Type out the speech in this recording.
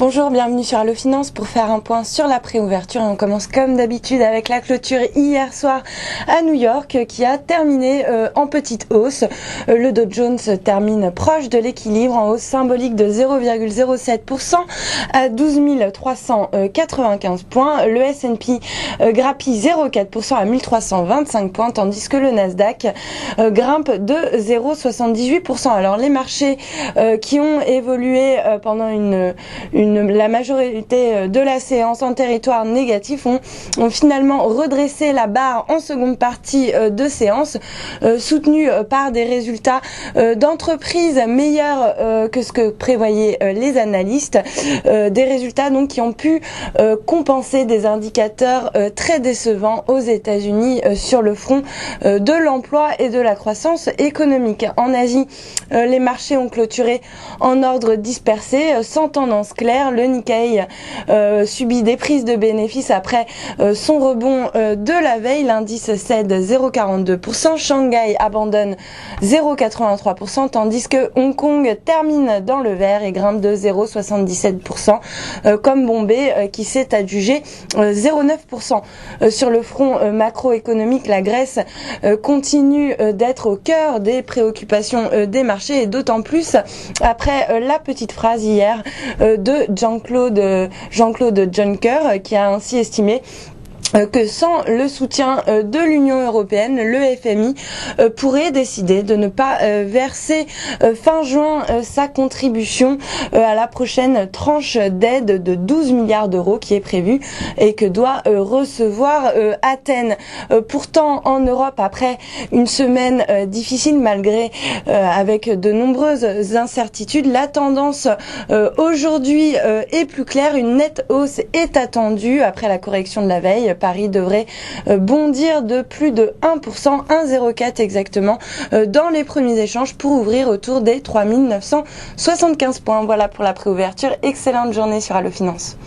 Bonjour, bienvenue sur Allo Finance pour faire un point sur la préouverture et on commence comme d'habitude avec la clôture hier soir à New York qui a terminé en petite hausse. Le Dow Jones termine proche de l'équilibre en hausse symbolique de 0,07% à 12 395 points. Le S&P grappille 0,4% à 1325 points tandis que le Nasdaq grimpe de 0,78%. Alors les marchés qui ont évolué pendant la majorité de la séance en territoire négatif ont finalement redressé la barre en seconde partie de séance, soutenus par des résultats d'entreprises meilleurs que ce que prévoyaient les analystes, des résultats donc qui ont pu compenser des indicateurs très décevants aux États-Unis sur le front de l'emploi et de la croissance économique. En Asie, les marchés ont clôturé en ordre dispersé, sans tendance claire. Le Nikkei subit des prises de bénéfices après son rebond de la veille. L'indice cède 0,42%, Shanghai abandonne 0,83%, tandis que Hong Kong termine dans le vert et grimpe de 0,77%, comme Bombay qui s'est adjugé 0,9%. Sur le front macroéconomique, la Grèce continue d'être au cœur des préoccupations des marchés et d'autant plus après la petite phrase hier de Jean-Claude Juncker qui a ainsi estimé que sans le soutien de l'Union européenne, le FMI pourrait décider de ne pas verser fin juin sa contribution à la prochaine tranche d'aide de 12 milliards d'euros qui est prévue et que doit recevoir Athènes. Pourtant, en Europe, après une semaine difficile malgré avec de nombreuses incertitudes, la tendance aujourd'hui est plus claire. Une nette hausse est attendue après la correction de la veille. Paris devrait bondir de plus de 1%, 1,04 exactement, dans les premiers échanges pour ouvrir autour des 3 975 points. Voilà pour la préouverture. Excellente journée sur Allo Finance.